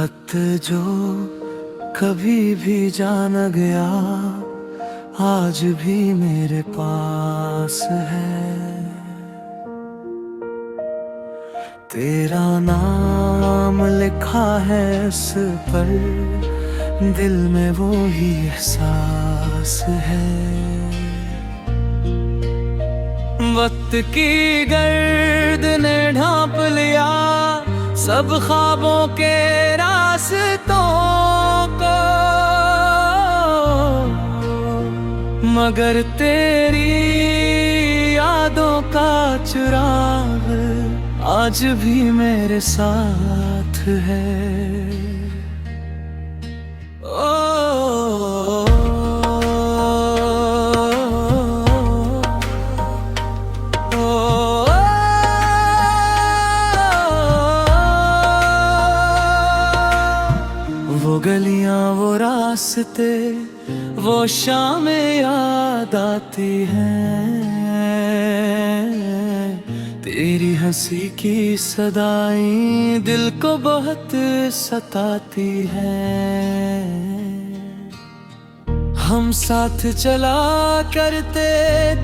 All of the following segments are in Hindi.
खत जो कभी भी जा न गया आज भी मेरे पास है। तेरा नाम लिखा है इस पर, दिल में वो ही एहसास है। वक्त की गर्द ने ढांप लिया सब ख्वाबों के रास्तों को, मगर तेरी यादों का चिराग आज भी मेरे साथ है। वो गलियां वो रास्ते वो शामें याद आती हैं, तेरी हंसी की सदाएं दिल को बहुत सताती हैं। हम साथ चला करते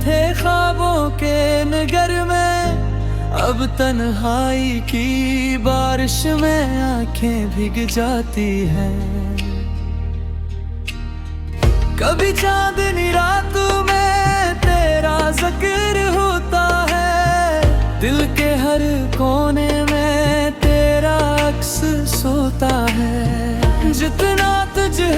थे ख्वाबों के नगर में, अब तन्हाई की बारिश में आंखें भीग जाती हैं। कभी चांदनी रातों में तेरा जिक्र होता है, दिल के हर कोने में तेरा अक्स सोता है। जितना तुझे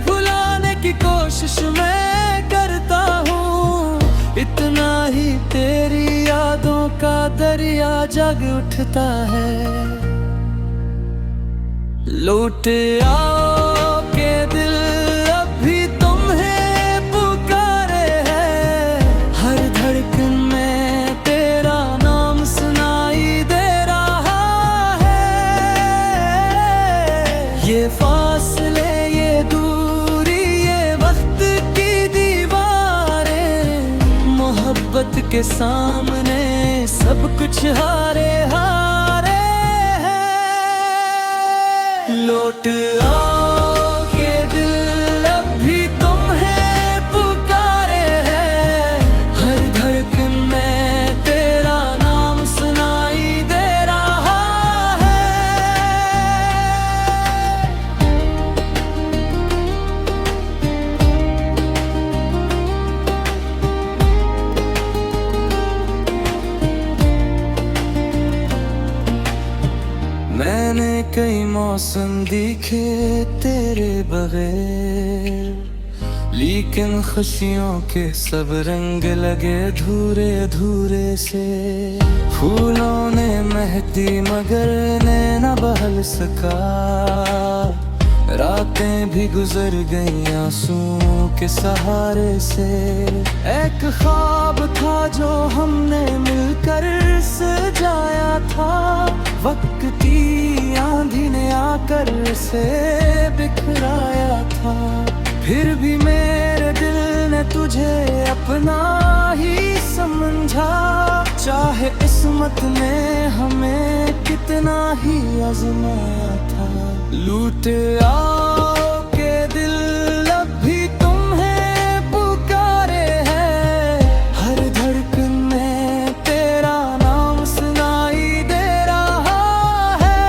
भुलाने की कोशिश मैं करता हूँ, इतना ही तेरी यादों का दरिया जग उठता है। लौट आओ के दिल अब भी तुम्हें पुकारे है, हर धड़कन में तेरा नाम सुनाई दे रहा है। ये फासले ये दूरी ये वक्त की दीवारें, मोहब्बत के सामने सब कुछ हारे हारे हैं। लौट आओ के दिल अब भी तुम्हें पुकारे है, हर धड़कन में तेरा नाम सुनाई दे रहा है। मैंने कई मौसम देखे तेरे बगैर, लेकिन खुशियों के सब रंग लगे धूरे धूरे से। फूलों ने महकी मगर नैना बहल सका, रातें भी गुजर गई आंसुओं के सहारे से। एक ख्वाब था जो हमने मिलकर सजाया था, वक्त की आंधी ने आकर से बिखराया था। फिर भी मेरे दिल ने तुझे अपना ही समझा, चाहे किस्मत ने हमें कितना ही आजमाया था। लूट आओ के दिल अब भी तुम्हें पुकारे है, हर धड़कन में तेरा नाम सुनाई दे रहा है।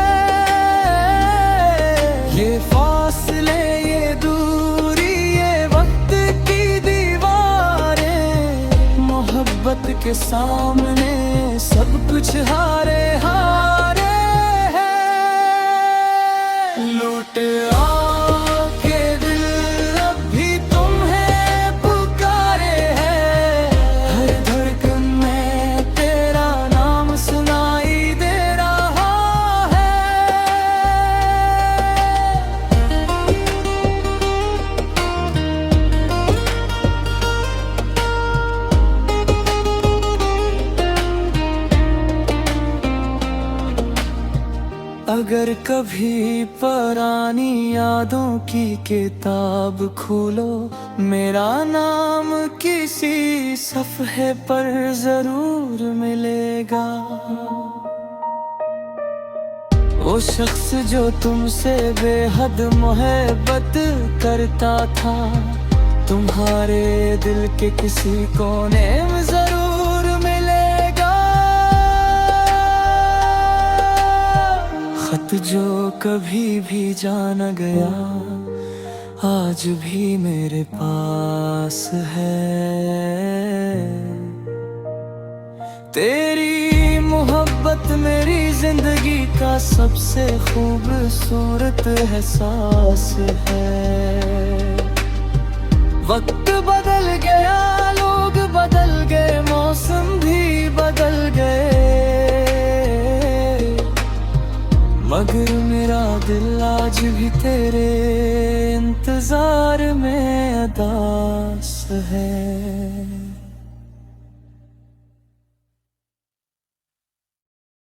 ये फासले ये दूरी ये वक्त की दीवारें, मोहब्बत के सामने सब कुछ हारे हारे हैं। लूट आओ के दिल अब भी तुम्हें पुकारे है, हर धड़कन में तेरा नाम सुनाई दे रहा है। अगर कभी पुरानी यादों की किताब खोलो, मेरा नाम किसी सफ़हे पर जरूर मिलेगा। वो शख्स जो तुमसे बेहद मोहब्बत करता था, तुम्हारे दिल के किसी कोने में जरूर मिलेगा। खत जो कभी भी जाना गया आज भी मेरे पास है। तेरी मोहब्बत मेरी जिंदगी का सबसे खूबसूरत एहसास है। वक्त बदल गया, लोग बदल गए, मौसम भी बदल गए, मगर मेरा दिल आज भी तेरे इंतजार में अदास है।